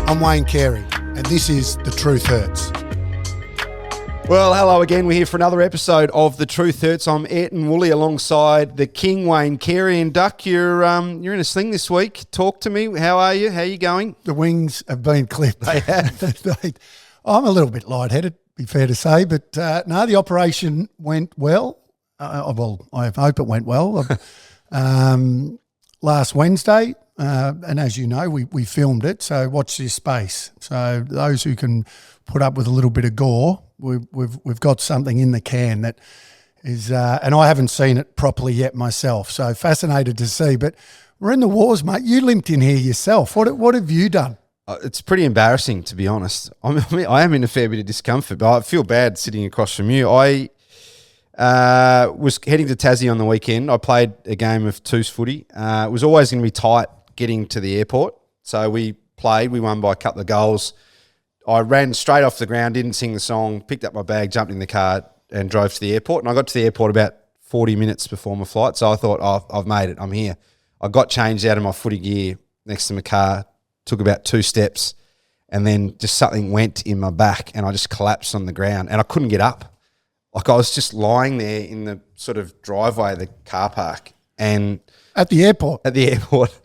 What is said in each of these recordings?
I'm Wayne Carey, and this is The Truth Hurts. Well, hello again. We're here for another episode of The Truth Hurts. I'm Ayrton and Woolley alongside the King, Wayne Carey. And Duck, you're in a sling this week. Talk to me. How are you? How are you going? The wings have been clipped. They have. I'm a little bit lightheaded, be fair to say, but no, the operation went well. Well, I hope it went well. Last Wednesday, and as you know, we filmed it, so watch this space. So those who can put up with a little bit of gore, we've got something in the can that is, and I haven't seen it properly yet myself. So fascinated to see. But we're in the wars, mate. You limped in here yourself. What have you done? It's pretty embarrassing, to be honest. I am in a fair bit of discomfort, but I feel bad sitting across from you. I was heading to Tassie on the weekend. I played a game of twos footy. It was always going to be tight getting to the airport. So we played. We won by a couple of goals. I ran straight off the ground, didn't sing the song, picked up my bag, jumped in the car and drove to the airport. And I got to the airport about 40 minutes before my flight. So I thought, I've made it. I'm here. I got changed out of my footy gear next to my car, took about 2 steps, and then just something went in my back and I just collapsed on the ground and I couldn't get up. Like I was just lying there in the sort of driveway of the car park and At the airport? At the airport.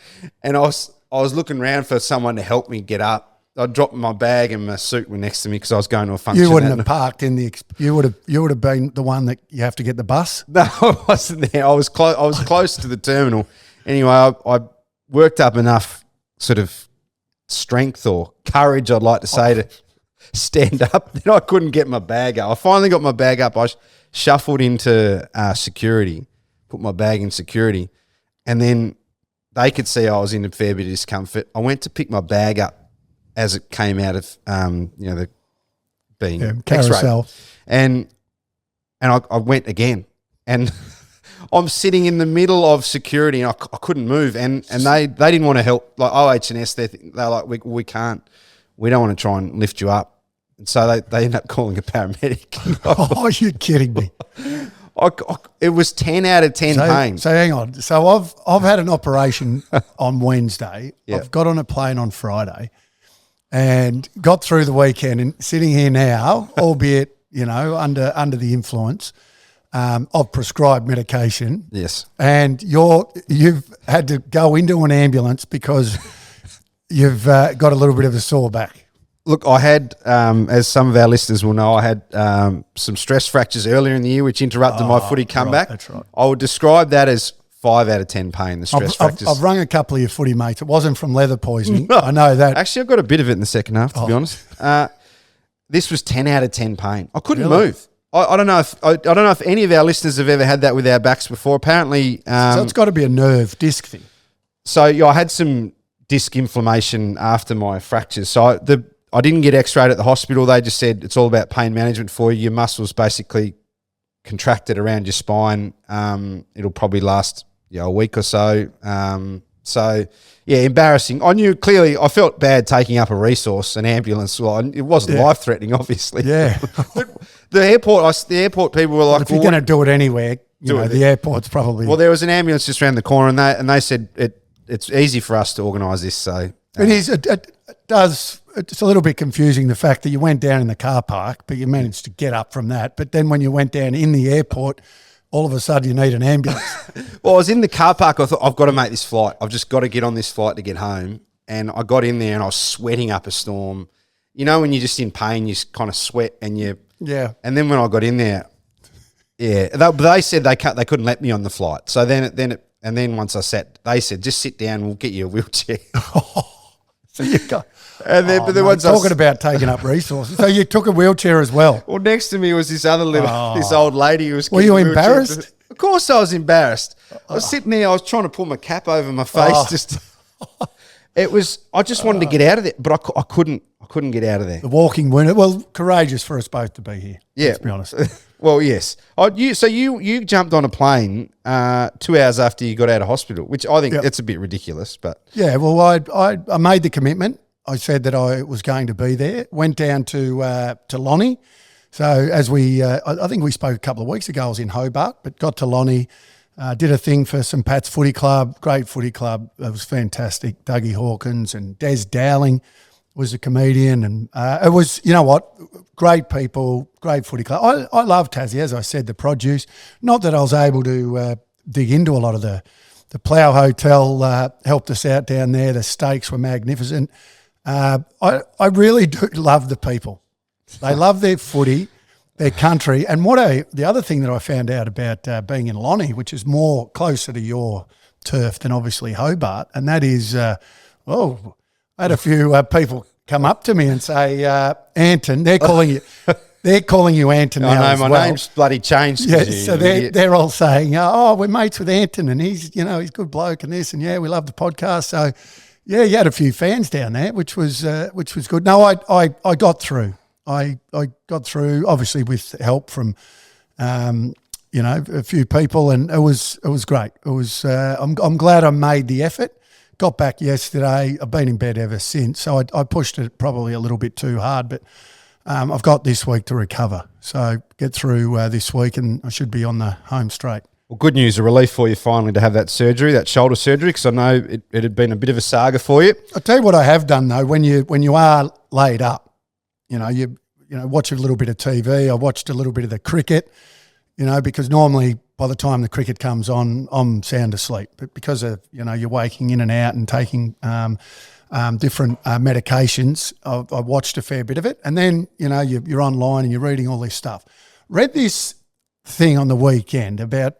And I was looking around for someone to help me get up. I dropped my bag and my suit were next to me because I was going to a function. You wouldn't have parked in the. You would have been the one that you have to get the bus. No, I wasn't there. I was close to the terminal. Anyway, I worked up enough sort of strength or courage, I'd like to say, to stand up. Then I couldn't get my bag up. I finally got my bag up. I shuffled into security, put my bag in security, and then they could see I was in a fair bit of discomfort. I went to pick my bag up as it came out of, the being carousel. And I went again. And I'm sitting in the middle of security and I couldn't move. And they didn't want to help. Like OH&S, they're like, we can't. We don't want to try and lift you up. And so they ended up calling a paramedic. Oh, you're kidding me. It was 10 out of 10 pain. So hang on. So I've had an operation on Wednesday. Yep. I've got on a plane on Friday and got through the weekend and sitting here now, albeit, under the influence of prescribed medication. Yes. And you've had to go into an ambulance because you've got a little bit of a sore back. Look, I had, as some of our listeners will know, I had some stress fractures earlier in the year which interrupted my footy comeback. Right, that's right. I would describe that as 5 out of 10 pain, the stress fractures. I've rung a couple of your footy mates. It wasn't from leather poisoning. I know that. Actually, I got a bit of it in the second half, to be honest. This was 10 out of 10 pain. I couldn't move. I don't know if any of our listeners have ever had that with our backs before. Apparently, so it's got to be a nerve disc thing. So yeah, I had some disc inflammation after my fractures. So I didn't get x-rayed at the hospital. They just said it's all about pain management for you. Your muscles basically contracted around your spine. It'll probably last a week or so. So yeah, embarrassing. I felt bad taking up a resource, an ambulance. Well, it wasn't life-threatening, obviously. Yeah. But the airport people were like, if you're going to do it anywhere, the airport's probably. Well, there was an ambulance just around the corner, and they said it's easy for us to organise this. So it is. It does. It's a little bit confusing, the fact that you went down in the car park, but you managed to get up from that. But then when you went down in the airport, all of a sudden you need an ambulance. Well, I was in the car park. I thought, I've got to make this flight. I've just got to get on this flight to get home. And I got in there and I was sweating up a storm. You know, when you're just in pain, you kind of sweat and you. Yeah. And then when I got in there, they said they couldn't let me on the flight. So then once I sat, they said, just sit down, we'll get you a wheelchair. So you got. And then, but mate, talking about taking up resources. So you took a wheelchair as well. Well, next to me was this other this old lady who was. Were you embarrassed? Of course, I was embarrassed. I was sitting there. I was trying to pull my cap over my face. I just wanted to get out of there, but I couldn't. I couldn't get out of there. The walking wounded. Well, courageous for us both to be here. Yeah, let's be honest. Well, yes. You jumped on a plane 2 hours after you got out of hospital, which I think it's a bit ridiculous. But yeah, well, I made the commitment. I said that I was going to be there. Went down to Lonnie. So as I think we spoke a couple of weeks ago. I was in Hobart, but got to Lonnie. Did a thing for St Pat's Footy Club, great footy club. It was fantastic. Dougie Hawkins and Des Dowling was a comedian, and it was, you know what, great people, great footy club. I love Tassie, as I said, the produce. Not that I was able to dig into a lot of the Plough Hotel helped us out down there. The steaks were magnificent. I really do love the people. They love their footy, their country. And the other thing that I found out about being in Lonnie, which is more closer to your turf than obviously Hobart, and that is, I had a few people come up to me and say, Anton, they're calling you Anton now. I as know, my well. name's bloody changed. Yeah, so they're all saying, we're mates with Anton, and he's a good bloke and this, and we love the podcast. So, yeah, you had a few fans down there, which was good. No, I got through. I got through, obviously with help from, a few people, and it was great. It was. I'm glad I made the effort. Got back yesterday. I've been in bed ever since, so I pushed it probably a little bit too hard, but I've got this week to recover. So get through this week, and I should be on the home straight. Well, good news, a relief for you finally to have that surgery, that shoulder surgery, because I know it had been a bit of a saga for you. I'll tell you what I have done though. When you are laid up, you watch a little bit of TV. I watched a little bit of the cricket, because normally by the time the cricket comes on, I'm sound asleep. But because of, you're waking in and out and taking different medications, I watched a fair bit of it. And then, you're online and you're reading all this stuff. Read this thing on the weekend about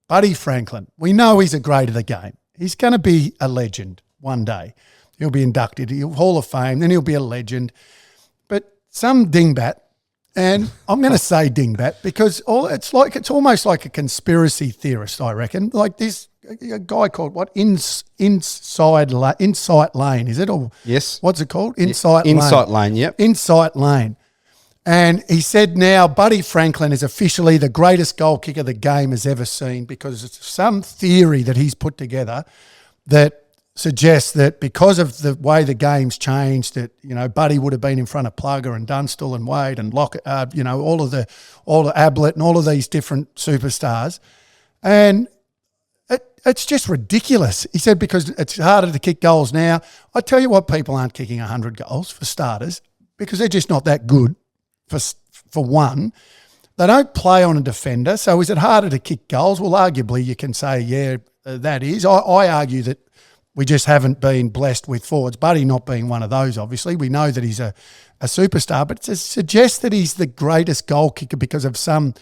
Buddy Franklin. We know he's a great of the game. He's going to be a legend one day. He'll be inducted. He'll Hall of Fame, then he'll be a legend. But some dingbat, and I'm going to say dingbat because it's almost like a conspiracy theorist, I reckon. Like this a guy called Insight Lane, is it? Or yes. What's it called? Insight Lane, yep. Insight Lane. And he said now Buddy Franklin is officially the greatest goal kicker the game has ever seen because it's some theory that he's put together that suggests that because of the way the game's changed, that Buddy would have been in front of Plugger and Dunstall and Wade and Lockett, all of Ablett and all of these different superstars, and it's just ridiculous. He said because it's harder to kick goals now. I tell you what, people aren't kicking 100 goals for starters because they're just not that good. For one, they don't play on a defender. So is it harder to kick goals? Well, arguably you can say, that is. I argue that we just haven't been blessed with forwards. Buddy not being one of those, obviously. We know that he's a superstar, but to suggest that he's the greatest goal kicker because of some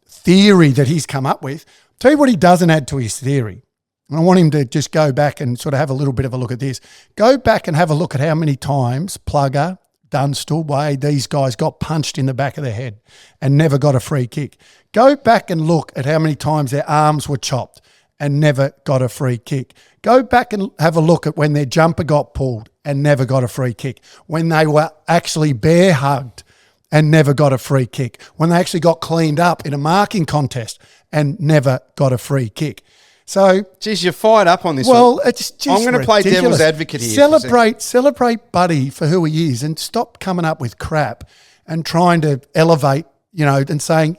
theory that he's come up with. Tell you what he doesn't add to his theory. And I want him to just go back and sort of have a little bit of a look at this. Go back and have a look at how many times Plugger, Dunstall, Wade, these guys got punched in the back of the head and never got a free kick. Go back and look at how many times their arms were chopped and never got a free kick. Go back and have a look at when their jumper got pulled and never got a free kick. When they were actually bear hugged and never got a free kick. When they actually got cleaned up in a marking contest and never got a free kick. So, geez, you're fired up on this well, one. It's just I'm going to play devil's advocate here. Celebrate Buddy for who he is and stop coming up with crap and trying to elevate, and saying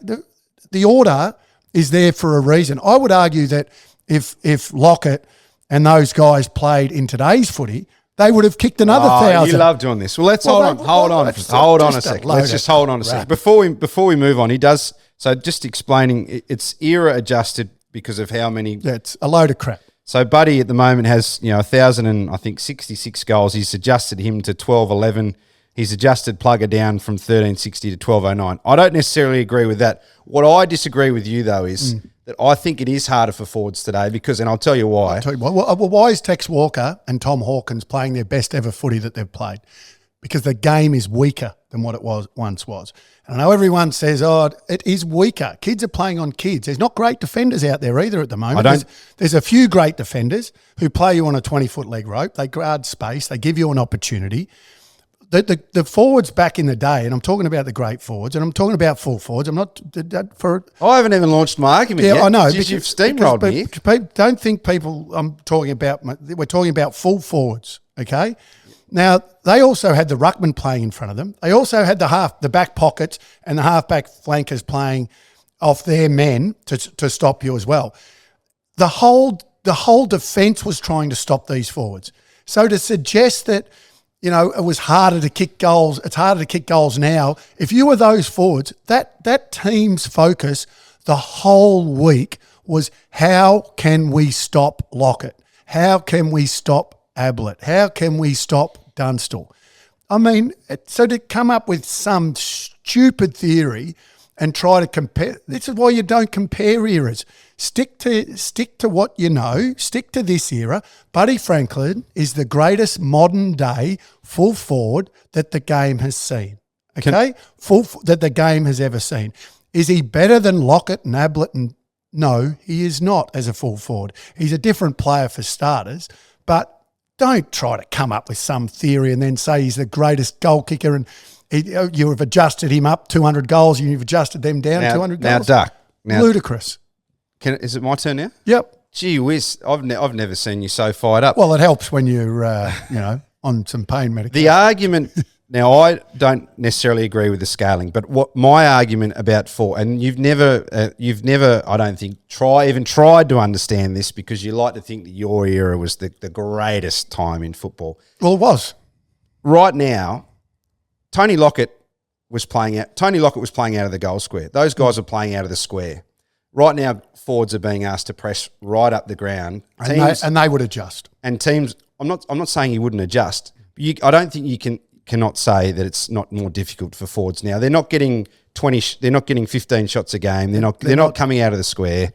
the order is there for a reason. I would argue that if Lockett and those guys played in today's footy, they would have kicked another 1,000. You love doing this. Well, let's hold on a second. Let's just hold on a second. Before we move on, he does, so just explaining, it's era adjusted because of how many. Yeah, it's a load of crap. So Buddy at the moment has 1,066 goals. He's adjusted him to 1,211. He's adjusted Plugger down from 1,360 to 1,209. I don't necessarily agree with that. What I disagree with you though is that I think it is harder for forwards today because, and I'll tell you why. Why is Tex Walker and Tom Hawkins playing their best ever footy that they've played? Because the game is weaker than what it once was. And I know everyone says, it is weaker. Kids are playing on kids. There's not great defenders out there either at the moment. There's a few great defenders who play you on a 20-foot leg rope. They guard space. They give you an opportunity. The forwards back in the day, and I'm talking about the great forwards, and I'm talking about full forwards. I'm not for. I haven't even launched my argument yet. I know. You've steamrolled me. Don't think people. I'm talking about. We're talking about full forwards. Okay. Now they also had the ruckman playing in front of them. They also had the back pockets and the halfback flankers playing off their men to stop you as well. The whole defence was trying to stop these forwards. So to suggest that, you know, it was harder to kick goals. It's harder to kick goals now. If you were those forwards, that team's focus the whole week was how can we stop Lockett? How can we stop Ablett? How can we stop Dunstall? I mean, so to come up with some stupid theory and try to compare, this is why you don't compare eras. Stick to what you know. Stick to this era. Buddy Franklin is the greatest modern day full forward that the game has seen. Okay, that the game has ever seen. Is he better than Lockett and Ablett? And no, he is not as a full forward. He's a different player for starters. But don't try to come up with some theory and then say he's the greatest goal kicker and you have adjusted him up 200 goals and you've adjusted them down 200 goals. Now, Duck. Ludicrous. Is it my turn now? Yep. Gee whiz, I've never seen you so fired up. Well, it helps when you're, on some pain medication. The argument, now I don't necessarily agree with the scaling, but what my argument about and you've never, I don't think, even tried to understand this because you like to think that your era was the greatest time in football. Well, it was. Right now, Tony Lockett was playing out of the goal square. Those guys are playing out of the square. Right now, forwards are being asked to press right up the ground. And they would adjust. And teams, I'm not saying you wouldn't adjust. But I don't think you cannot say that it's not more difficult for forwards now. They're not getting 20. They're not getting 15 shots a game. They're not coming out of the square.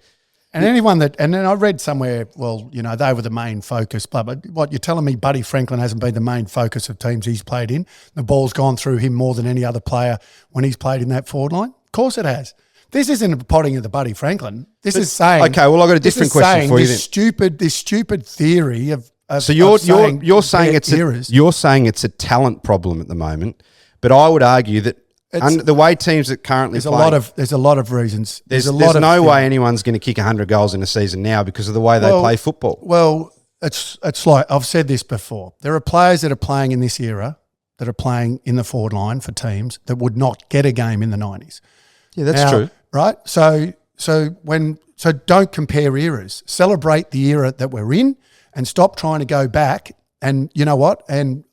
And and then I read somewhere, well, you know, they were the main focus. But what you're telling me, Buddy Franklin hasn't been the main focus of teams he's played in. The ball's gone through him more than any other player when he's played in that forward line. Of course it has. This isn't a potting of the Buddy Franklin. This is saying okay. Well, I've got a different question for you. This stupid theory of so you're saying it's a talent problem at the moment, but I would argue that the way teams that currently there's a lot of reasons. There's no way anyone's going to kick 100 goals in a season now because of the way they play football. Well, it's like I've said this before. There are players that are playing in this era that are playing in the forward line for teams that would not get a game in the 90s. Yeah, that's true. Right? So don't compare eras. Celebrate the era that we're in and stop trying to go back and, you know what, and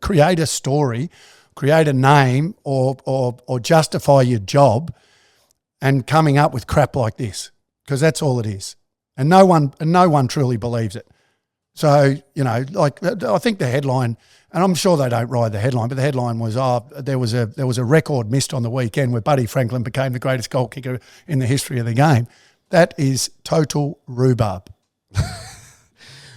create a story, create a name or justify your job and coming up with crap like this because that's all it is. And no one truly believes it. So, you know, like I think the headline, and I'm sure they don't ride the headline, but the headline was, there was a record missed on the weekend where Buddy Franklin became the greatest goal kicker in the history of the game. That is total rhubarb.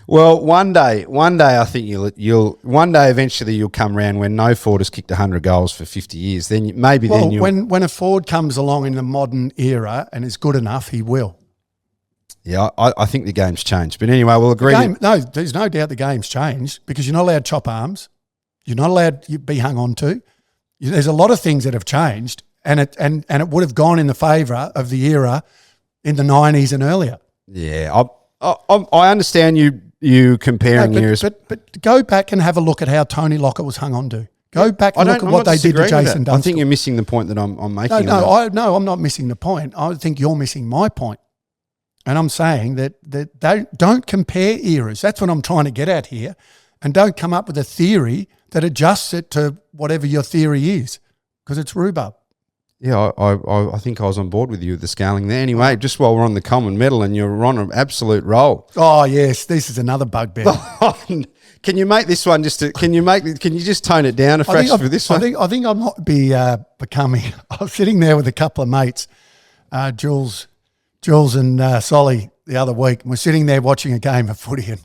Well, one day, I think eventually you'll come around when no forward has kicked 100 goals for 50 years. Then when a forward comes along in the modern era and is good enough, he will. Yeah, I think the game's changed. But anyway, we'll agree. No, there's no doubt the game's changed because you're not allowed to chop arms. You're not allowed to be hung on to. There's a lot of things that have changed and it would have gone in the favour of the era in the 90s and earlier. Yeah, I understand you comparing eras. But go back and have a look at how Tony Lockett was hung on to. Go back and look at what they did to Jason Dunstall. I think you're missing the point that I'm making. No, I'm not missing the point. I think you're missing my point. And I'm saying that don't compare eras. That's what I'm trying to get at here. And don't come up with a theory that adjusts it to whatever your theory is because it's rhubarb. Yeah, I think I was on board with you with the scaling there. Anyway, just while we're on the Coleman Medal and you're on an absolute roll. Oh, yes, this is another bugbear. Can you make this one can you just tone it down afresh for this one? I think I might be becoming – I was sitting there with a couple of mates, Jules and Solly the other week, and we're sitting there watching a game of footy, and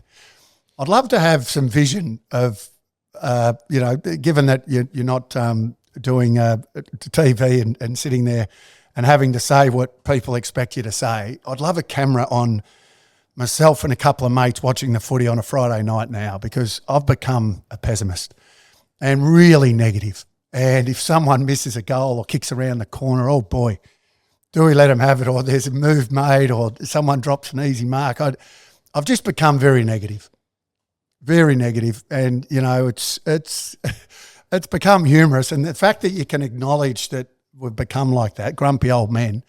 I'd love to have some vision of, given that you're not doing TV and sitting there and having to say what people expect you to say. I'd love a camera on myself and a couple of mates watching the footy on a Friday night now because I've become a pessimist and really negative. And if someone misses a goal or kicks around the corner, oh boy, do we let them have it, or there's a move made, or someone drops an easy mark? I've just become very negative, and you know it's become humorous. And the fact that you can acknowledge that we've become like that, grumpy old men,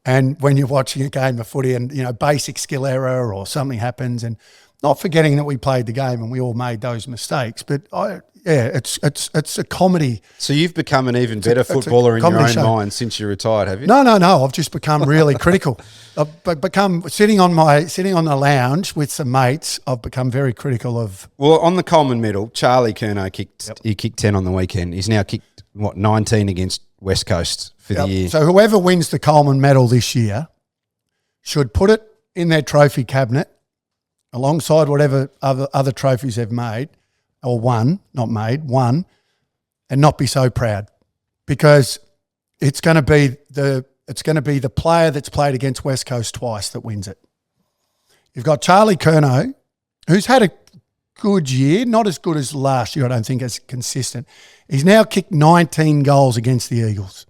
and when you're watching a game of footy and you know basic skill error or something happens, and not forgetting that we played the game and we all made those mistakes, but it's a comedy. So you've become an even better footballer in your own mind since you retired, have you? No. I've just become really critical. I've become sitting on the lounge with some mates. I've become very critical of. Well, on the Coleman Medal, Charlie Curnow kicked 10 on the weekend. He's now kicked 19 against West Coast for the year. So whoever wins the Coleman Medal this year should put it in their trophy cabinet alongside whatever other trophies they've made or won, and not be so proud, because it's going to be the player that's played against West Coast twice that wins it. You've got Charlie Curnow, who's had a good year, not as good as last year, I don't think, as consistent. He's now kicked 19 goals against the Eagles.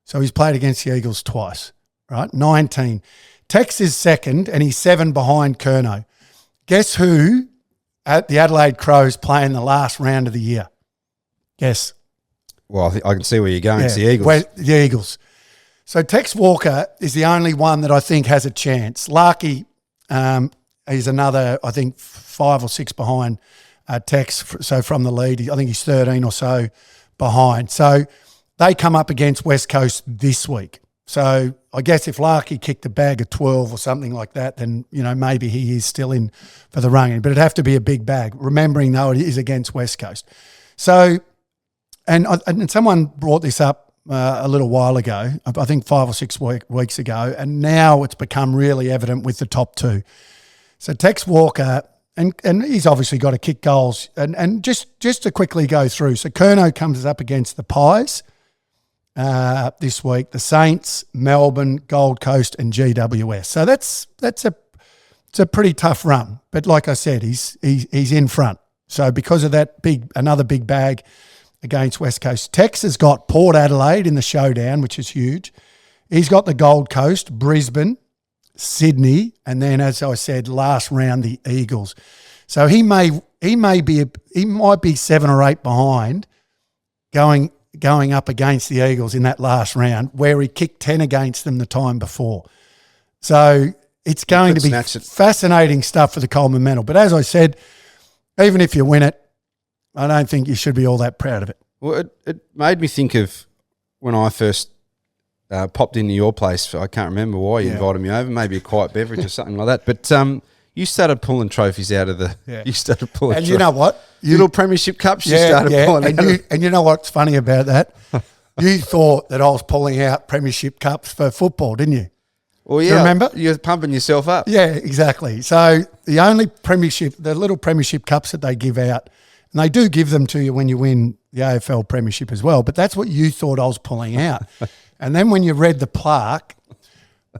So he's played against the Eagles twice, right? 19. Tex is second, and he's 7 behind Curnow. Guess who at the Adelaide Crows playing the last round of the year? Guess. Well, I can see where you're going. It's the Eagles. The Eagles. So Tex Walker is the only one that I think has a chance. Larky is another, I think, 5 or 6 behind Tex. So from the lead, I think he's 13 or so behind. So they come up against West Coast this week. So I guess if Larky kicked a bag of 12 or something like that, then, maybe he is still in for the running. But it'd have to be a big bag, remembering, though, it is against West Coast. So, and someone brought this up a little while ago, I think 5 or 6 weeks ago, and now it's become really evident with the top 2. So Tex Walker, and he's obviously got to kick goals. And just to quickly go through, so Curnow comes up against the Pies this week, the Saints, Melbourne, Gold Coast, and GWS. So it's a pretty tough run. But like I said, he's in front. So because of that another big bag against West Coast. Tex has got Port Adelaide in the showdown, which is huge. He's got the Gold Coast, Brisbane, Sydney, and then, as I said, last round, the Eagles. So he might be 7 or 8 behind going up against the Eagles in that last round, where he kicked 10 against them the time before. So it's going to be fascinating stuff for the Coleman Medal. But as I said, even if you win it, I don't think you should be all that proud of it. Well, it made me think of when I first popped into your place. I can't remember why you invited me over, maybe a quiet beverage or something like that. But you started pulling trophies out of the you started pulling and you know what? Little premiership cups you started pulling out. And you know what's funny about that? You thought that I was pulling out premiership cups for football, didn't you? Well, yeah. Do you remember? You're pumping yourself up. Yeah, exactly. So the only the little premiership cups that they give out, and they do give them to you when you win the AFL premiership as well, but that's what you thought I was pulling out. And then when you read the plaque,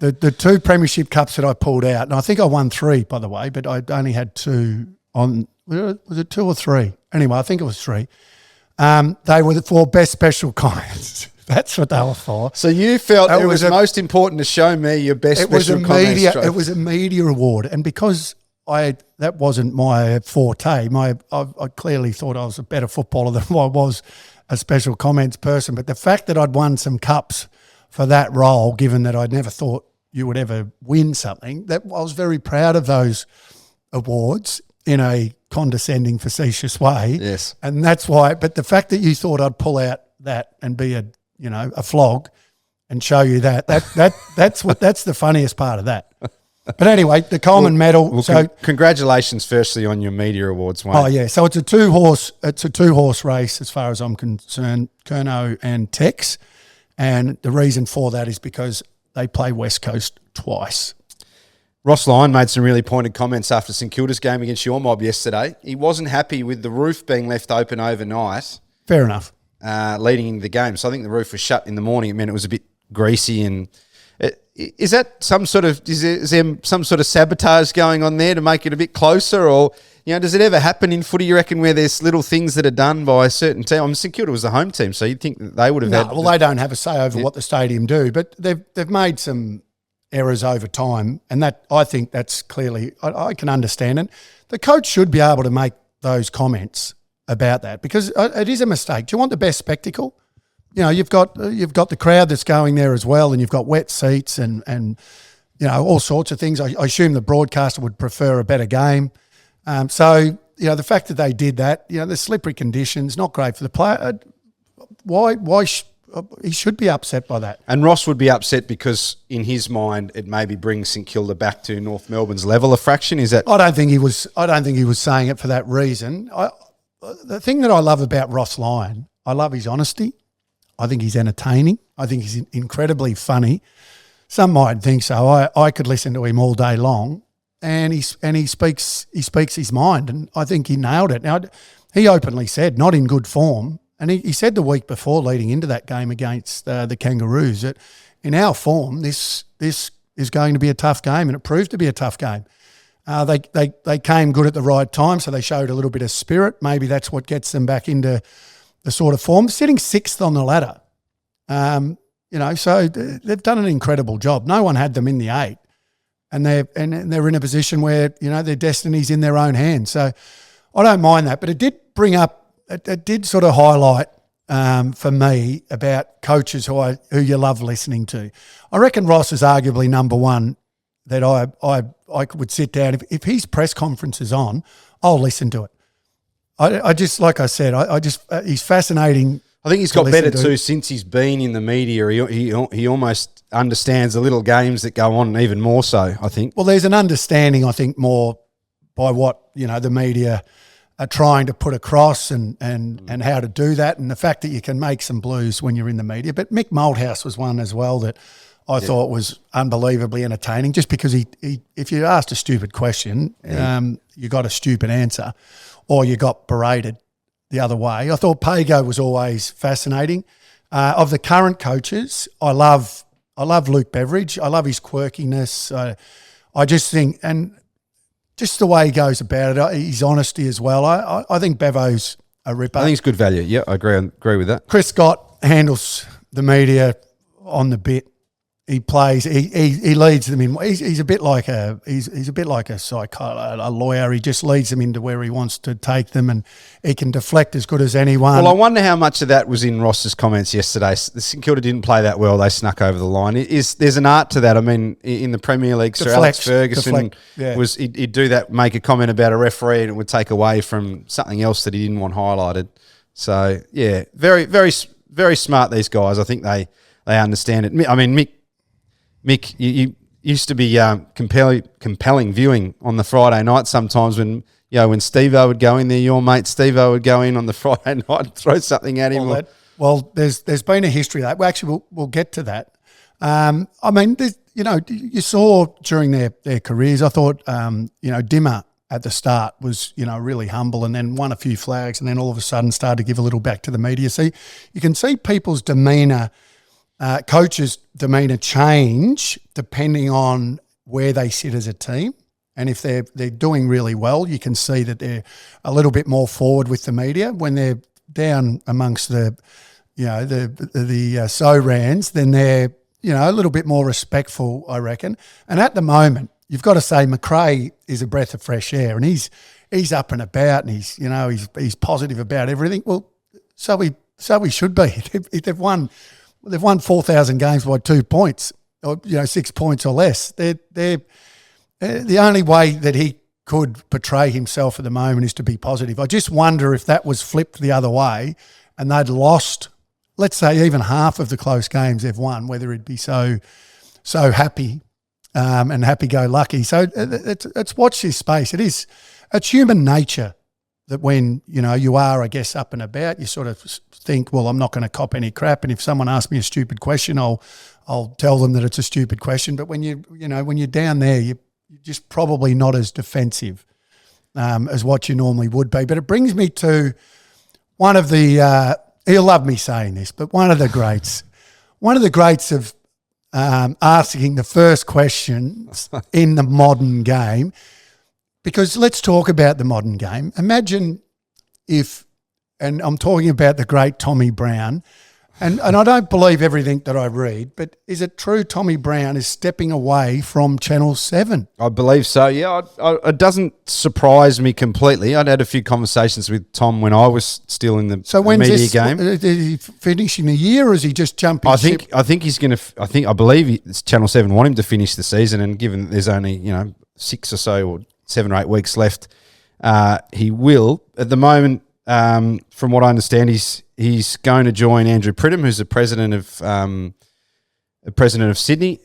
the 2 premiership cups that I pulled out, and I think I won 3, by the way, but I only had 2 on, was it 2 or 3? Anyway, I think it was 3. They were for best special comments. That's what they were for. So you felt it was most important to show me your best special comments. It was a media award, and because that wasn't my forte, I clearly thought I was a better footballer than I was a special comments person. But the fact that I'd won some cups for that role, given that I'd never thought you would ever win something, that I was very proud of those awards in a condescending, facetious way. Yes. And that's why, but the fact that you thought I'd pull out that and be a flog and show you that's the funniest part of that. But anyway, the Coleman Medal. Well, congratulations, firstly, on your media awards, Wayne. Oh yeah, so it's a two horse race as far as I'm concerned. Curnow and Tex, and the reason for that is because they play West Coast twice. Ross Lyon made some really pointed comments after St Kilda's game against your mob yesterday. He wasn't happy with the roof being left open overnight. Fair enough. Leading into the game, so I think the roof was shut in the morning. It meant it was a bit greasy and. Is that is there some sort of sabotage going on there to make it a bit closer, or does it ever happen in footy? You reckon where there's little things that are done by a certain team? St Kilda was the home team, so you'd think that they would have had. Well, they don't have a say over what the stadium do, but they've made some errors over time, and that I think that's clearly I can understand it. The coach should be able to make those comments about that because it is a mistake. Do you want the best spectacle? You've got the crowd that's going there as well, and you've got wet seats and all sorts of things. I assume the broadcaster would prefer a better game. So the fact that they did that, the slippery conditions, not great for the player. He should be upset by that. And Ross would be upset because in his mind it maybe brings St Kilda back to North Melbourne's level of fraction. Is that? I don't think he was saying it for that reason. The thing that I love about Ross Lyon, I love his honesty. I think he's entertaining. I think he's incredibly funny. Some might think so. I could listen to him all day long, and he speaks his mind, and I think he nailed it. Now, he openly said not in good form, and he said the week before, leading into that game against the Kangaroos, that in our form, this is going to be a tough game, and it proved to be a tough game. They came good at the right time, so they showed a little bit of spirit. Maybe that's what gets them back into the sort of form. Sitting sixth on the ladder. So they've done an incredible job. No one had them in the 8, and they're in a position where their destiny's in their own hands. So I don't mind that, but it did sort of highlight for me about coaches who you love listening to. I reckon Ross is arguably number one that I would sit down if his press conference is on, I'll listen to it. I just, like I said, he's fascinating. I think he's got better too since he's been in the media. He almost understands the little games that go on even more so, I think. Well, there's an understanding, I think, more by what, the media are trying to put across and how to do that, and the fact that you can make some blues when you're in the media. But Mick Malthouse was one as well that I thought was unbelievably entertaining, just because he if you asked a stupid question, you got a stupid answer, or you got berated the other way. I thought Pago was always fascinating. Of the current coaches, I love Luke Beveridge. I love his quirkiness. I just think, and just the way he goes about it, his honesty as well. I think Bevo's a ripper. I think it's good value. Yeah, I agree with that. Chris Scott handles the media on the bit. He plays. He leads them in. He's a bit like a lawyer. He just leads them into where he wants to take them, and he can deflect as good as anyone. Well, I wonder how much of that was in Ross's comments yesterday. The St Kilda didn't play that well. They snuck over the line. There's an art to that. I mean, in the Premier League, Sir Alex Ferguson he'd do that, make a comment about a referee, and it would take away from something else that he didn't want highlighted. So yeah, very very very smart, these guys. I think they understand it. I mean, Mick, you used to be compelling viewing on the Friday night sometimes when Steve-O would go in there, your mate Steve-O would go in on the Friday night and throw something at him. Well, there's been a history of that. Well, actually, we'll get to that. I mean, you saw during their careers, I thought, Dimmer at the start was, really humble, and then won a few flags, and then all of a sudden started to give a little back to the media. See, you can see people's demeanour, coaches' demeanour change depending on where they sit as a team. And if they're doing really well, you can see that they're a little bit more forward with the media. When they're down amongst the so-rans, then they're, a little bit more respectful, I reckon. And at the moment, you've got to say McRae is a breath of fresh air, and he's up and about, and he's positive about everything. Well, so he should be. They've won 4,000 games by 2 points, or 6 points or less. They're the only way that he could portray himself at the moment is to be positive. I just wonder if that was flipped the other way and they'd lost, let's say, even half of the close games they've won, whether it'd be so happy and happy-go-lucky. So it's watch this space. It's human nature that when, you are, I guess, up and about, you sort of think, well, I'm not going to cop any crap. And if someone asks me a stupid question, I'll tell them that it's a stupid question. But when when you're down there, you're just probably not as defensive as what you normally would be. But it brings me to one of the, he'll love me saying this, but one of the greats of asking the first question in the modern game. Because let's talk about the modern game. Imagine if, and I'm talking about the great Tommy Browne, and I don't believe everything that I read, but is it true Tommy Browne is stepping away from Channel 7? I believe so, yeah. It doesn't surprise me completely. I'd had a few conversations with Tom when I was still in the media game. Is he finishing the year, or is he just jumping ship? I think he's going to, I believe Channel 7 want him to finish the season, and given that there's only, 6 or so or 7 or 8 weeks left, he will. At the moment, from what I understand, he's going to join Andrew Pridham, who's the president of Sydney.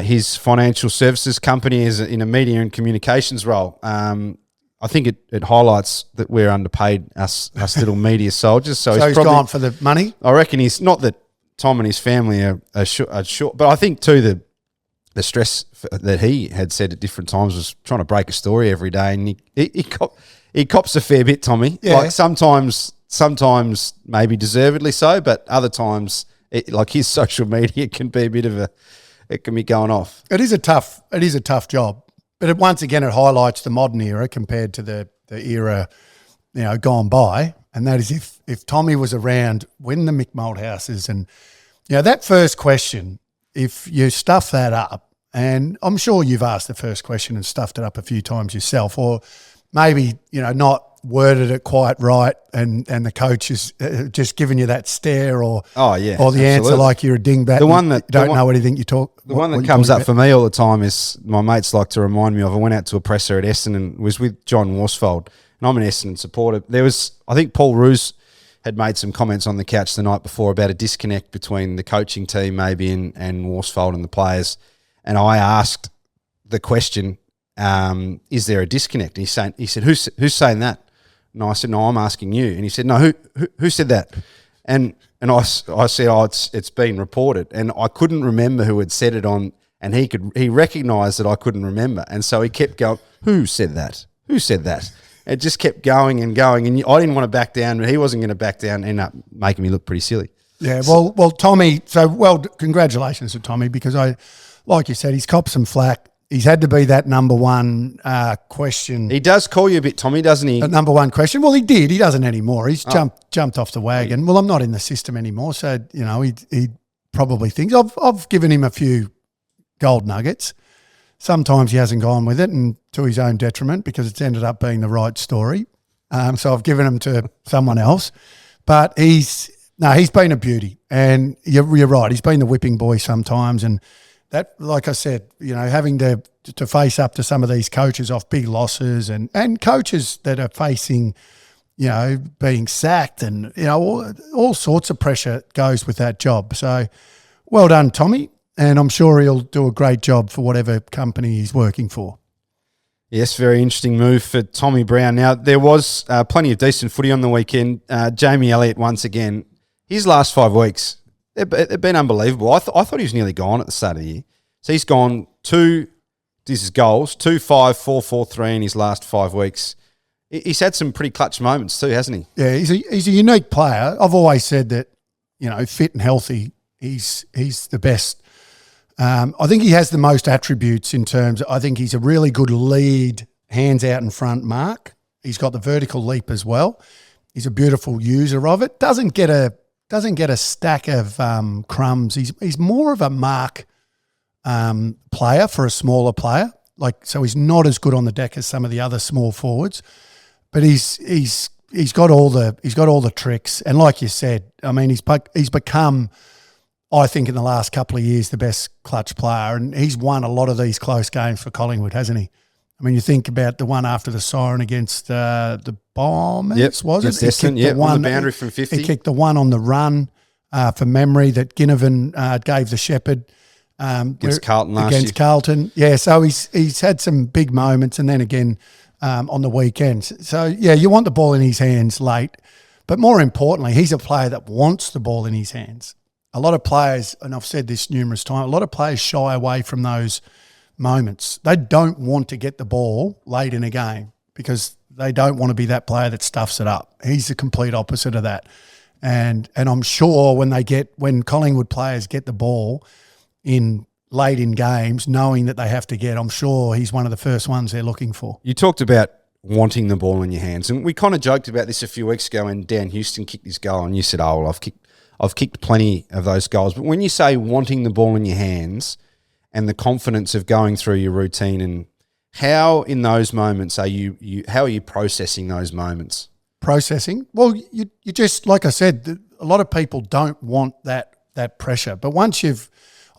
His financial services company is in a media and communications role. I think it highlights that we're underpaid, us little media soldiers. So he's probably gone for the money? I reckon he's not that Tom and his family are short, but I think too the stress that he had said at different times was trying to break a story every day, and he cops a fair bit, Tommy. Yeah. Like sometimes maybe deservedly so, but other times like his social media can be a bit of it can be going off. It is a tough job. But once again, it highlights the modern era compared to the era, gone by. And that is if Tommy was around when the Mick Malthouses and, that first question, if you stuff that up, and I'm sure you've asked the first question and stuffed it up a few times yourself, or maybe, not worded it quite right and the coach is just giving you that stare or the answer like you're a dingbat. The one that don't know anything you talk. The one that comes up for me all the time is my mates like to remind me of. I went out to a presser at Essendon and was with John Worsfold, and I'm an Essendon supporter. I think Paul Roos had made some comments on the couch the night before about a disconnect between the coaching team maybe and Worsfold and the players, and I asked the question, is there a disconnect? And he said, who's saying that? And I said, no, I'm asking you. And he said, no, who said that? And I said, it's been reported. And I couldn't remember who had said it on, and he recognised that I couldn't remember. And so he kept going, who said that? Who said that? It just kept going and going. And I didn't want to back down, but he wasn't going to back down, end up making me look pretty silly. Yeah, well, Tommy, congratulations to Tommy, because like you said, he's copped some flack. He's had to be that number one question. He does call you a bit, Tommy, doesn't he? That number one question. Well, he did. He doesn't anymore. He's jumped off the wagon. Well, I'm not in the system anymore, so he probably thinks I've given him a few gold nuggets. Sometimes he hasn't gone with it, and to his own detriment, because it's ended up being the right story. So I've given him to someone else. But he's been a beauty, and you're right. He's been the whipping boy sometimes, and that, like I said, having to face up to some of these coaches off big losses and coaches that are facing, being sacked and, all sorts of pressure goes with that job. So well done, Tommy. And I'm sure he'll do a great job for whatever company he's working for. Yes, very interesting move for Tommy Browne. Now, there was plenty of decent footy on the weekend. Jamie Elliott, once again, his last 5 weeks, they've been unbelievable. I thought he was nearly gone at the start of the year. So he's gone 2 goals, 2, 5, 4, 4, 3 in his last 5 weeks. He's had some pretty clutch moments too, hasn't he? Yeah, he's a unique player. I've always said that, fit and healthy, he's the best. I think he has the most attributes in terms of, I think he's a really good lead, hands out in front mark. He's got the vertical leap as well. He's a beautiful user of it. Doesn't get a stack of crumbs. He's more of a mark player for a smaller player. So he's not as good on the deck as some of the other small forwards, but he's got all the tricks. And like you said, I mean, he's become, I think, in the last couple of years, the best clutch player, and he's won a lot of these close games for Collingwood, hasn't he? I mean, you think about the one after the siren against the Bombers, was it? Essendon, on the boundary from 50. He kicked the one on the run for memory that Ginnivan gave the Shepherd. Against Carlton last Against year. Carlton, yeah. So he's had some big moments, and then again on the weekends. So, yeah, you want the ball in his hands late. But more importantly, he's a player that wants the ball in his hands. A lot of players, and I've said this numerous times, a lot of players shy away from those moments. They don't want to get the ball late in a game because they don't want to be that player that stuffs it up. He's the complete opposite of that. And I'm sure when Collingwood players get the ball in late in games, knowing that they have to I'm sure he's one of the first ones they're looking for. You talked about wanting the ball in your hands, and we kind of joked about this a few weeks ago when Dan Houston kicked his goal, and you said, "Oh, well, I've kicked plenty of those goals." But when you say wanting the ball in your hands and the confidence of going through your routine, and how in those moments how are you processing those moments? Processing? Well, you just, like I said, a lot of people don't want that pressure. But once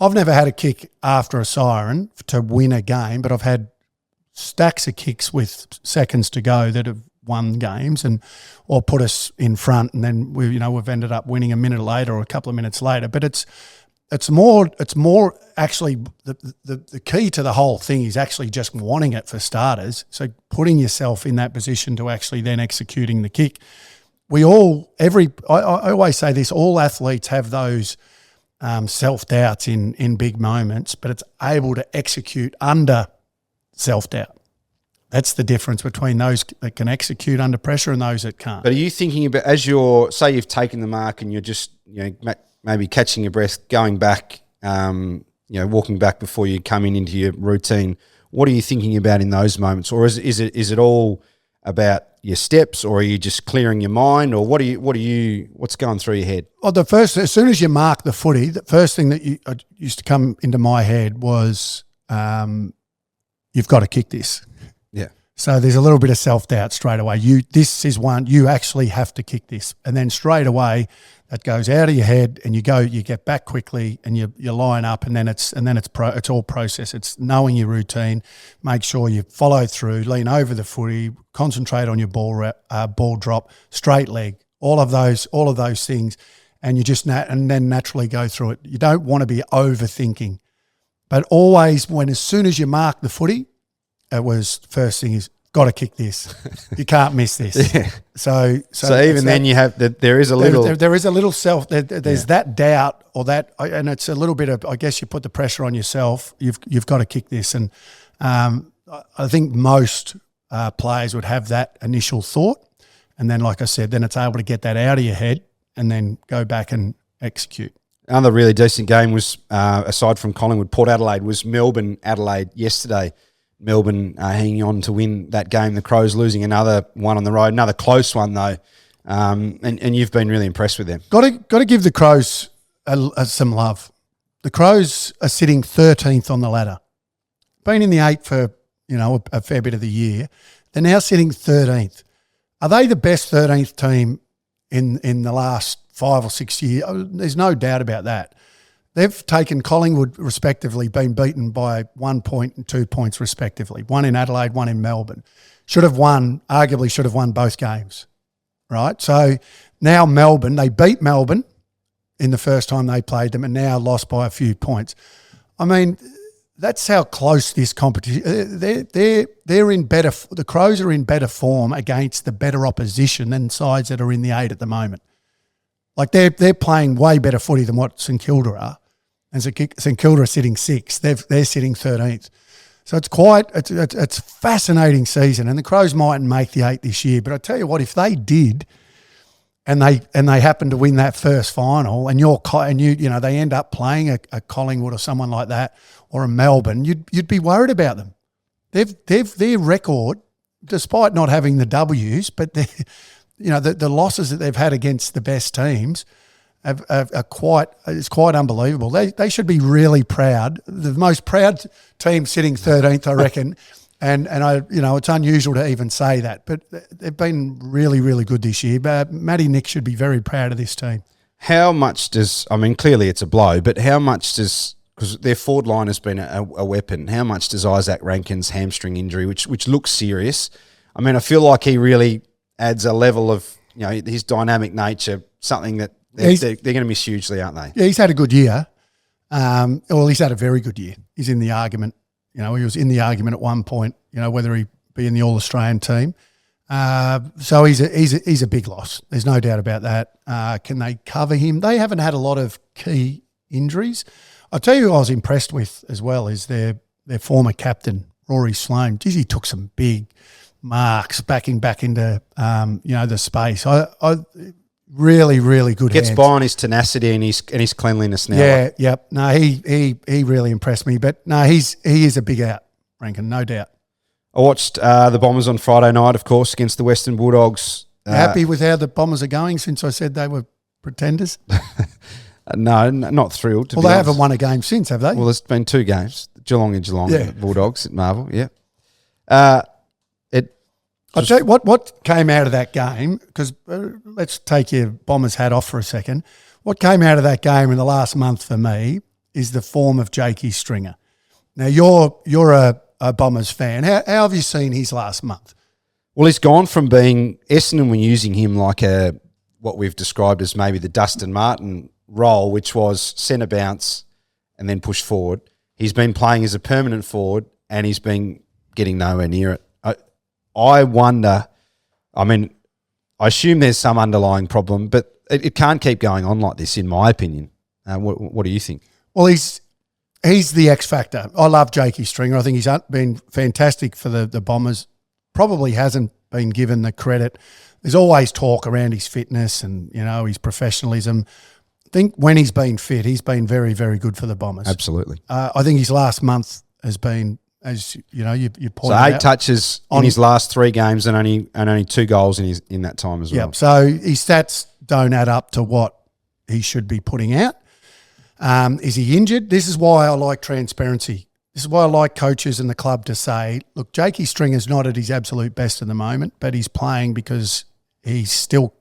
I've never had a kick after a siren to win a game, but I've had stacks of kicks with seconds to go that have won games or put us in front, and then we've ended up winning a minute later or a couple of minutes later. But it's more actually the key to the whole thing is actually just wanting it for starters. So putting yourself in that position to actually then executing the kick. I always say this, all athletes have those self-doubts in big moments, but it's able to execute under self-doubt. That's the difference between those that can execute under pressure and those that can't. But are you thinking about, say you've taken the mark and you're just, maybe catching your breath, going back, walking back before you come into your routine, what are you thinking about in those moments? Or is it all about your steps, or are you just clearing your mind, or what's going through your head? Well, as soon as you mark the footy, the first thing that used to come into my head was, you've got to kick this. Yeah. So there's a little bit of self-doubt straight away. This is one, you actually have to kick this. And then straight away that goes out of your head and you get back quickly and you line up, and then it's all process. It's knowing your routine, make sure you follow through, lean over the footy, concentrate on your ball drop, straight leg, all of those things, and you just and then naturally go through it. You don't want to be overthinking. But always as soon as you mark the footy, it was first thing is got to kick this. You can't miss this. Yeah. So even then you have that. There is a little. There is a little self. There's that doubt or that, and it's a little bit of. I guess you put the pressure on yourself. You've got to kick this, and I think most players would have that initial thought, and then, like I said, then it's able to get that out of your head, and then go back and execute. Another really decent game was, aside from Collingwood, Port Adelaide, was Melbourne-Adelaide yesterday. Melbourne hanging on to win that game. The Crows losing another one on the road, another close one though. And you've been really impressed with them. Got to give the Crows some love. The Crows are sitting 13th on the ladder. Been in the 8 for a fair bit of the year. They're now sitting 13th. Are they the best 13th team in the last 5 or 6 years? There's no doubt about that. They've taken Collingwood, respectively, been beaten by 1 point and 2 points, respectively. One in Adelaide, one in Melbourne. Arguably should have won both games, right? So now Melbourne, they beat Melbourne in the first time they played them and now lost by a few points. I mean, that's how close this competition. They're in better. The Crows are in better form against the better opposition than sides that are in the 8 at the moment. Like they're playing way better footy than what St Kilda are. And St Kilda are sitting 6th. They're sitting 13th. So it's a fascinating season. And the Crows mightn't make the 8 this year, but I tell you what, if they did, and they happen to win that first final, and they end up playing a Collingwood or someone like that, or a Melbourne, you'd be worried about them. Their record, despite not having the W's, but the losses that they've had against the best teams it's quite unbelievable. They should be really proud. The most proud team sitting 13th, I reckon. and it's unusual to even say that, but they've been really, really good this year. But Matty Nick should be very proud of this team. How much clearly it's a blow, but how much because their forward line has been a weapon, how much does Isaac Rankin's hamstring injury, which looks serious, I feel like he really adds a level of, his dynamic nature, something that they're going to miss hugely, aren't they? Yeah, he's had a good year. He's had a very good year. He's in the argument. He was in the argument at one point, whether he be in the All-Australian team. So he's a big loss. There's no doubt about that. Can they cover him? They haven't had a lot of key injuries. I'll tell you who I was impressed with as well is their former captain, Rory Sloane. Geez, he took some big marks backing back into the space. I really, really good Gets hands. by on his tenacity and his cleanliness now. Yeah, yep. No, he really impressed me. But no, he is a big out, Rankin, no doubt. I watched the Bombers on Friday night, of course, against the Western Bulldogs. Happy with how the Bombers are going since I said they were pretenders? No, not thrilled. They haven't won a game since, have they? Well, there's been 2 games, Geelong and Geelong, yeah. Bulldogs at Marvel, yeah. I'll tell you what came out of that game, because let's take your Bombers hat off for a second. What came out of that game in the last month for me is the form of Jakey Stringer. Now, you're a a Bombers fan. How have you seen his last month? Well, he's gone from being Essendon were using him like what we've described as maybe the Dustin Martin role, which was centre bounce and then push forward. He's been playing as a permanent forward and he's been getting nowhere near it. I wonder, I assume there's some underlying problem, but it can't keep going on like this, in my opinion. What do you think? Well, he's the X factor. I love Jakey Stringer. I think he's been fantastic for the Bombers. Probably hasn't been given the credit. There's always talk around his fitness and, his professionalism. I think when he's been fit, he's been very, very good for the Bombers. Absolutely. I think his last month has been, as you pointed out. So 8 out, touches in his last 3 games and only 2 goals in that time as well. Yep. So his stats don't add up to what he should be putting out. Is he injured? This is why I like transparency. This is why I like coaches and the club to say, look, Jakey Stringer's not at his absolute best at the moment, but he's playing because we still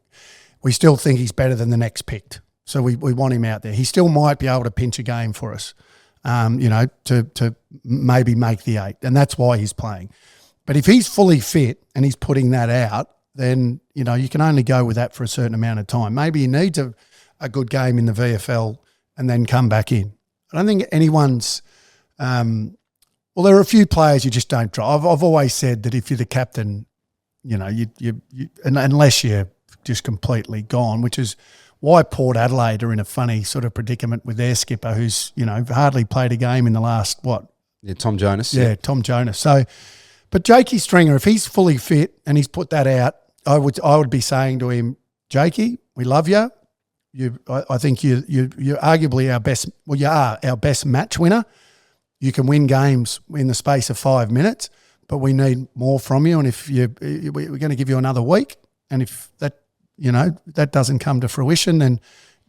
think he's better than the next picked. So we want him out there. He still might be able to pinch a game for us, to maybe make the 8, and that's why he's playing. But if he's fully fit and he's putting that out, then, you can only go with that for a certain amount of time. Maybe he needs a good game in the VFL and then come back in. I don't think anyone's there are a few players you just don't drive. I've always said that if you're the captain, unless you're just completely gone, which is why Port Adelaide are in a funny sort of predicament with their skipper who's, hardly played a game in the last, Yeah, Tom Jonas. Yeah, Tom Jonas. So, but Jakey Stringer, if he's fully fit and he's put that out, I would be saying to him, Jakey, we love you. I think you're arguably our best. Well, you are our best match winner. You can win games in the space of 5 minutes, but we need more from you. And if we're going to give you another week, and if that that doesn't come to fruition, then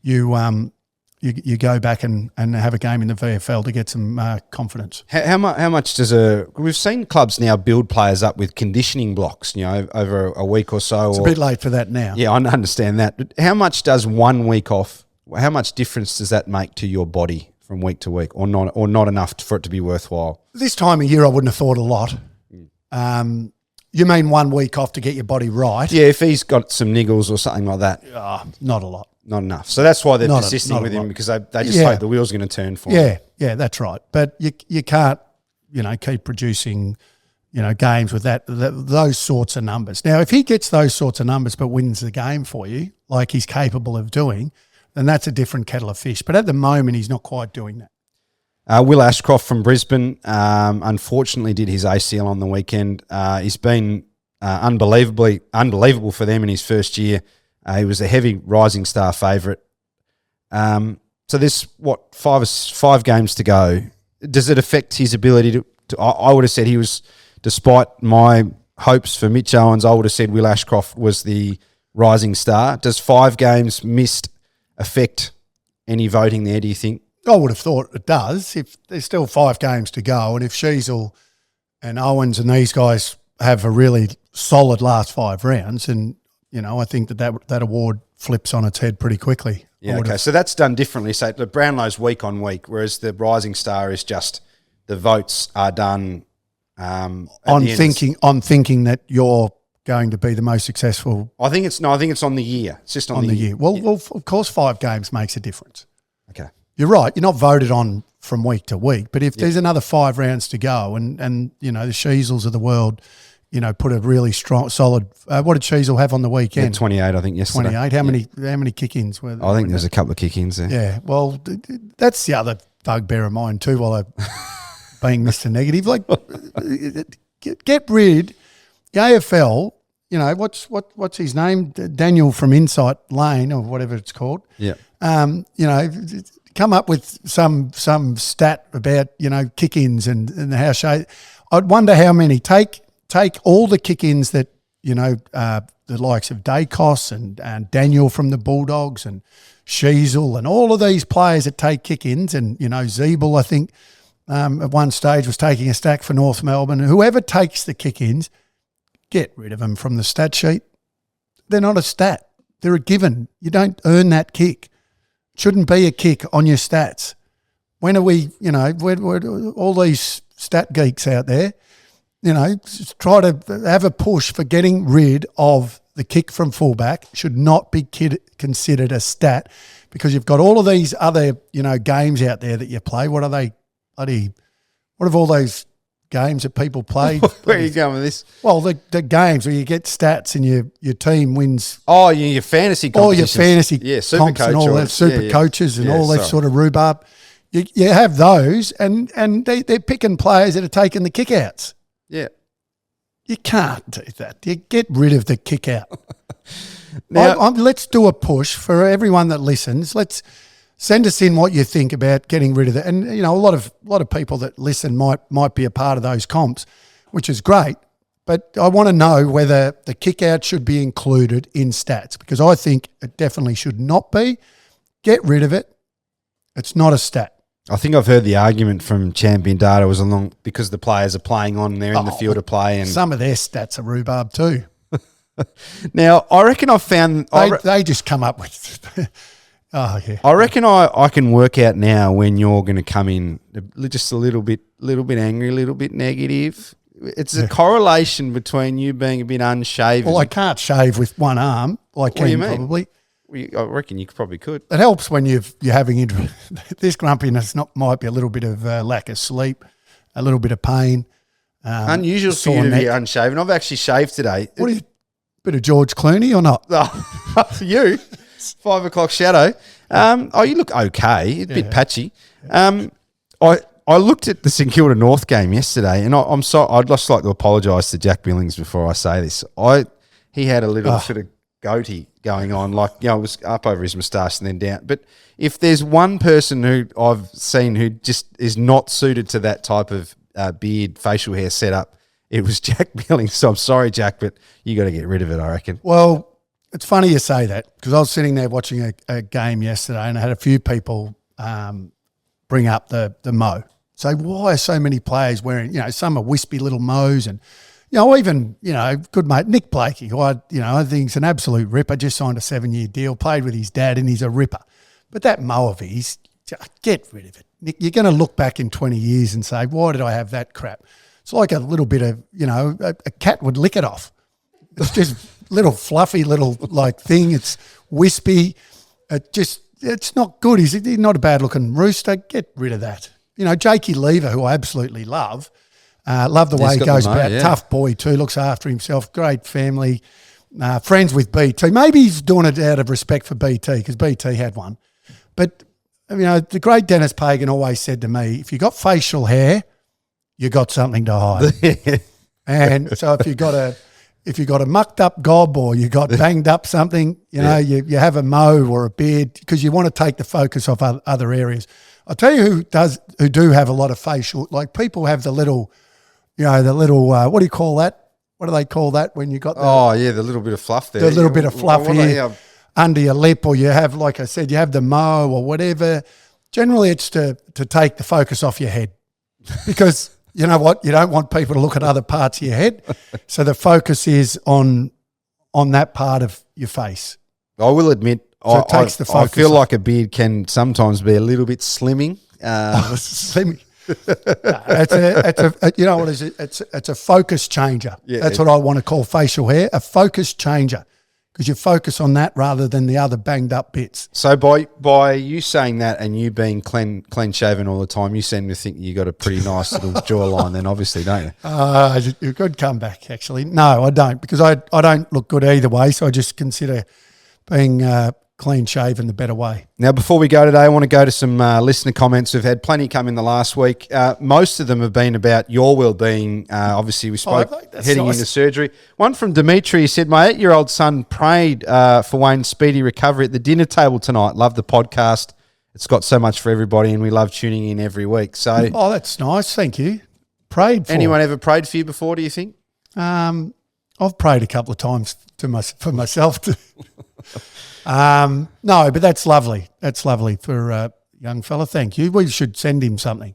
you go back and have a game in the VFL to get some confidence. How much does we've seen clubs now build players up with conditioning blocks, over a week or so. It's a bit late for that now. Yeah, I understand that. But how much does 1 week off? How much difference does that make to your body from week to week, or not enough for it to be worthwhile? This time of year, I wouldn't have thought a lot. You mean 1 week off to get your body right? Yeah, if he's got some niggles or something like that. Not a lot. Not enough. So that's why they're persisting with him, because they just hope the wheel's going to turn for him. Yeah, that's right. But you can't, keep producing, games with those sorts of numbers. Now, if he gets those sorts of numbers but wins the game for you, like he's capable of doing, then that's a different kettle of fish. But at the moment, he's not quite doing that. Will Ashcroft from Brisbane unfortunately did his ACL on the weekend. He's been unbelievable for them in his first year. He was a heavy rising star favourite. So there's, 5 games to go. Does it affect his ability to I would have said he was, despite my hopes for Mitch Owens, I would have said Will Ashcroft was the rising star. Does 5 games missed affect any voting there, do you think? I would have thought it does. If there's still 5 games to go, and if Sheasel and Owens and these guys have a really solid last 5 rounds, and I think that award flips on its head pretty quickly. Yeah, okay. So that's done differently. So the Brownlow's week on week, whereas the rising star is just the votes are done. I'm thinking that you're going to be the most successful. I think it's on the year. It's just on the year. Well, of course, 5 games makes a difference. Okay. You're right. You're not voted on from week to week, but if there's another 5 rounds to go, and the Sheasels of the world, put a really strong, solid. What did Sheasel have on the weekend? Yeah, 28, I think yesterday. 28. How many kick-ins were there? I think there's a couple of kick-ins there. Yeah. Well, that's the other bugbear of mine too. While I'm being Mr. Negative, like get rid the AFL. What's his name? Daniel from Insight Lane or whatever it's called. Yeah. Come up with some stat about kick-ins and how I'd wonder how many. Take all the kick-ins that the likes of Dacos and Daniel from the Bulldogs and Sheasel and all of these players that take kick-ins, and Zeeble, I think at one stage was taking a stack for North Melbourne. Whoever takes the kick-ins, get rid of them from the stat sheet. They're not a stat. They're a given. You don't earn that kick. Shouldn't be a kick on your stats. When are we, all these stat geeks out there, just try to have a push for getting rid of the kick from fullback. Should not be considered a stat, because you've got all of these other, games out there that you play. What are they? What have all those games that people play? Where are you going with this? Well, the games where you get stats and your team wins. Oh, your fantasy competitions. All your fantasy super comps and all that, super coaches and all that sorry. sort of rhubarb. You have those, and they're picking players that are taking the kick-outs. Yeah. You can't do that. You get rid of the kick-out. Now, let's do a push for everyone that listens. Let's send us in what you think about getting rid of it. And a lot of people that listen might be a part of those comps, which is great. But I want to know whether the kick-out should be included in stats, because I think it definitely should not be. Get rid of it. It's not a stat. I think I've heard the argument from Champion Data was along because the players are playing on and they're in the field of play. And some of their stats are rhubarb too. Now, I reckon I've found... They just come up with... Oh, yeah. I reckon I can work out now when you're going to come in just a little bit angry, a little bit negative. It's a correlation between you being a bit unshaven. Well, I can't shave with one arm. I can probably. I reckon you probably could. It helps when you're having this grumpiness. Might be a little bit of lack of sleep, a little bit of pain. Unusual for you to be unshaven. I've actually shaved today. What are you? Bit of George Clooney or not? For you, 5 o'clock shadow. You look okay. A bit patchy. I looked at the St Kilda North game yesterday, and I'm sorry. I'd just like to apologise to Jack Billings before I say this. He had a little sort of goatee going on, it was up over his moustache and then down. But if there's one person who I've seen who just is not suited to that type of beard, facial hair setup, it was Jack Billings. So I'm sorry, Jack, but you got to get rid of it, I reckon. Well, it's funny you say that, because I was sitting there watching a game yesterday, and I had a few people bring up the mo. Say, why are so many players wearing, some are wispy little mows, and, even, good mate, Nick Blakey, who I think is an absolute ripper, just signed a 7-year deal, played with his dad, and he's a ripper. But that mo of his, get rid of it. Nick, you're going to look back in 20 years and say, why did I have that crap? It's like a little bit of, a cat would lick it off. It's just little fluffy little thing. It's wispy. It's not good. He's not a bad looking rooster. Get rid of that. Jakey Lever, who I absolutely love the way he goes about. Yeah. Tough boy too, looks after himself. Great family, friends with BT. Maybe he's doing it out of respect for BT, because BT had one. But the great Denis Pagan always said to me, if you got facial hair, you got something to hide. And so if you got a mucked up gob, or you got banged up something, you have a mo or a beard, because you want to take the focus off other areas. I'll tell you who do have a lot of facial, people have the little, what do you call that? What do they call that when you got the little bit of fluff there. The little bit of fluff here under your lip, or you have, like I said, you have the mo or whatever. Generally, it's to take the focus off your head, because you know what? You don't want people to look at other parts of your head. So the focus is on that part of your face. I will admit, so it takes the focus. I feel like a beard can sometimes be a little bit slimming. Slimming. It's a focus changer. Yeah, that's what I want to call facial hair, a focus changer, because you focus on that rather than the other banged up bits. So by you saying that and you being clean shaven all the time, you seem to think you got a pretty nice little jawline then, obviously, don't you? Good comeback, actually. No, I don't, because I don't look good either way, so I just consider being clean shaven the better way. Now, before we go today, I want to go to some listener comments. We've had plenty come in the last week. Most of them have been about your well-being. Obviously, we spoke heading into surgery. One from Dimitri, he said, my 8-year-old son prayed for Wayne's speedy recovery at the dinner table tonight. Love the podcast. It's got so much for everybody, and we love tuning in every week. So, that's nice. Thank you. Prayed for. Anyone ever prayed for you before, do you think? I've prayed a couple of times for myself too. No, but that's lovely. That's lovely for a young fella. Thank you. We should send him something.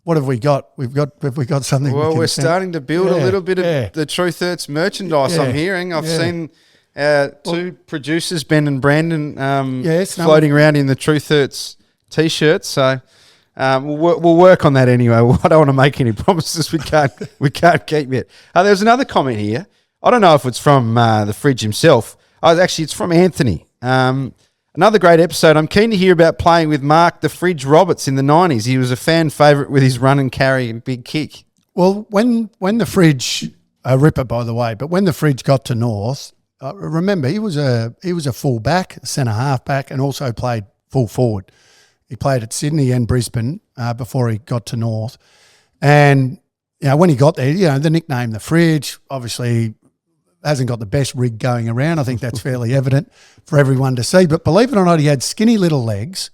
What have we got? Have we got something? Well, we're starting to build a little bit of the Truth Hurts merchandise. I'm hearing. I've seen two producers, Ben and Brandon, floating around in the Truth Hurts t-shirts. So We'll work on that anyway. I don't want to make any promises we can't keep yet. There's another comment here. I don't know if it's from the fridge himself. It's from Anthony. Another great episode. I'm keen to hear about playing with Mark the Fridge Roberts in the 90s. He was a fan favourite with his run and carry and big kick. Well, when the Fridge, a ripper by the way, but when the Fridge got to North, remember he was a full back, centre half back, and also played full forward. He played at Sydney and Brisbane before he got to North. And, when he got there, the nickname the Fridge, obviously hasn't got the best rig going around. I think that's fairly evident for everyone to see. But believe it or not, he had skinny little legs,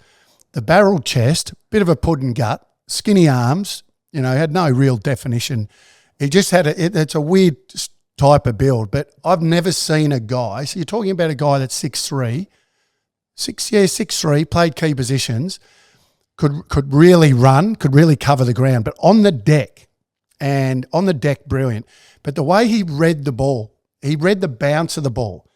the barrel chest, bit of a pudding gut, skinny arms, had no real definition. He just had it's a weird type of build. But I've never seen a guy, so you're talking about a guy that's 6'3", 6'3", played key positions, could really run, could really cover the ground, but on the deck, brilliant. But the way he read the ball, he read the bounce of the ball.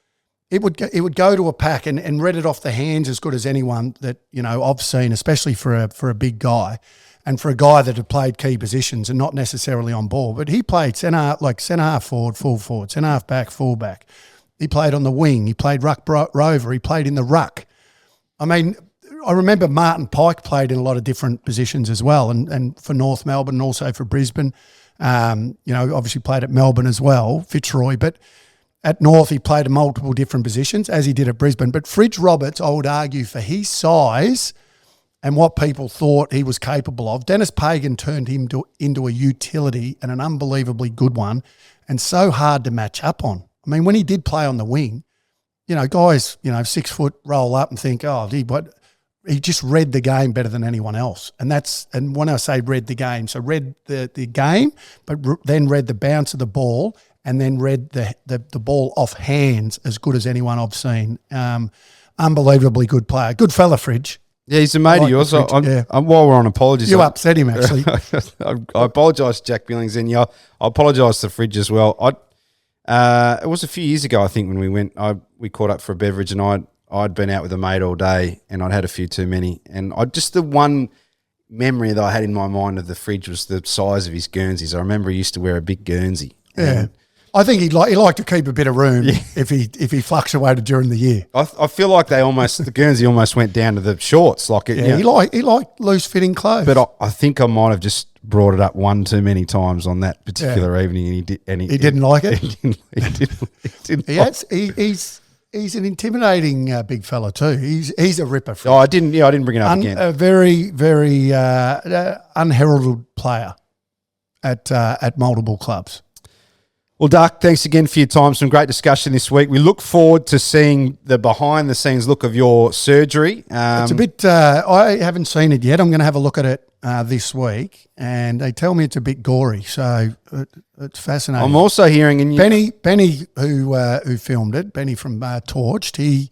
It would go to a pack and read it off the hands as good as anyone that I've seen, especially for a big guy, and for a guy that had played key positions and not necessarily on ball. But he played centre half forward, full forward, centre half back, full back. He played on the wing. He played ruck rover. He played in the ruck. I mean, I remember Martin Pike played in a lot of different positions as well, and for North Melbourne and also for Brisbane. Obviously played at Melbourne as well, Fitzroy, but at North he played in multiple different positions as he did at Brisbane. But Fridge Roberts, I would argue, for his size and what people thought he was capable of, Denis Pagan turned him into a utility and an unbelievably good one, and so hard to match up on. I mean, when he did play on the wing, guys, 6 foot roll up and think, he just read the game better than anyone else. And when I say read the game, so read the game, but then read the bounce of the ball and then read the ball off hands as good as anyone I've seen. Unbelievably good player. Good fella, Fridge. Yeah, he's a mate of yours. While we're on apologies. You upset him, actually. I apologise to Jack Billings, and I apologise to Fridge as well. It was a few years ago, I think, when we went. We caught up for a beverage, and I'd been out with a mate all day, and I'd had a few too many. And the one memory that I had in my mind of the Fridge was the size of his Guernseys. I remember he used to wear a big Guernsey. Yeah. I think he liked to keep a bit of room if he fluctuated during the year. I feel like the Guernsey almost went down to the shorts. He liked loose fitting clothes. But I think I might have just brought it up one too many times on that particular evening, and he didn't like it. He didn't. He's an intimidating big fella too. He's a ripper. I didn't bring it up again. A very very unheralded player at multiple clubs. Well, Duck, thanks again for your time. Some great discussion this week. We look forward to seeing the behind-the-scenes look of your surgery. It's a bit I haven't seen it yet. I'm going to have a look at it this week, and they tell me it's a bit gory, so it's fascinating. I'm also hearing... Benny, who filmed it, Benny from Torched, he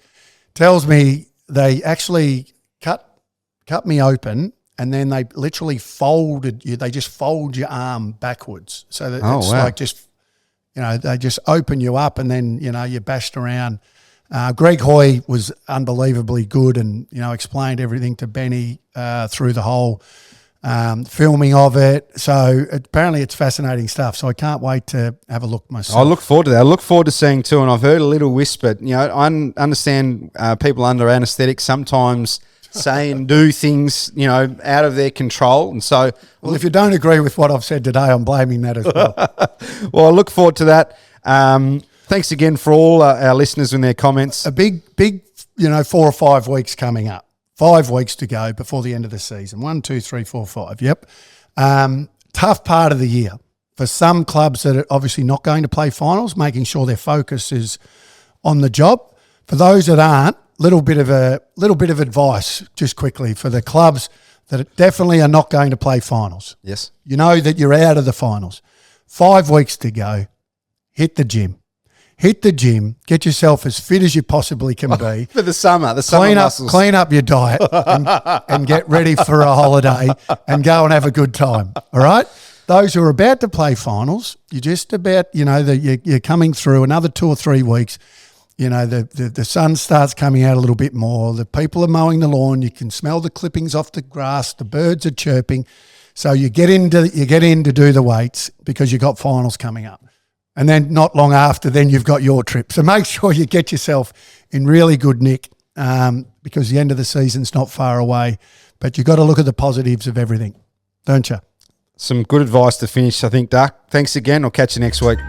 tells me they actually cut me open, and then they literally folded you. They just fold your arm backwards, so that like just... they just open you up and then, you're bashed around. Greg Hoy was unbelievably good and, explained everything to Benny through the whole filming of it. So apparently it's fascinating stuff. So I can't wait to have a look myself. I look forward to that. I look forward to seeing too, and I've heard a little whisper. I understand people under anaesthetic sometimes say and do things, out of their control. And so... Well, if you don't agree with what I've said today, I'm blaming that as well. Well, I look forward to that. Thanks again for all our listeners and their comments. A big, 4 or 5 weeks coming up. 5 weeks to go before the end of the season. 1, 2, 3, 4, 5. Yep. Tough part of the year for some clubs that are obviously not going to play finals, making sure their focus is on the job. For those that aren't, little bit of advice just quickly for the clubs that definitely are not going to play finals. Yes. You know that you're out of the finals. 5 weeks to go. Hit the gym. Get yourself as fit as you possibly can be. For the summer muscles. Clean up your diet and get ready for a holiday and go and have a good time. All right? Those who are about to play finals, you're just about, that you're coming through another 2 or 3 weeks. You know, the sun starts coming out a little bit more. The people are mowing the lawn. You can smell the clippings off the grass. The birds are chirping. So you get in to do the weights because you've got finals coming up. And then not long after, then you've got your trip. So make sure you get yourself in really good nick because the end of the season's not far away. But you've got to look at the positives of everything, don't you? Some good advice to finish, I think, Duck. Thanks again. I'll catch you next week.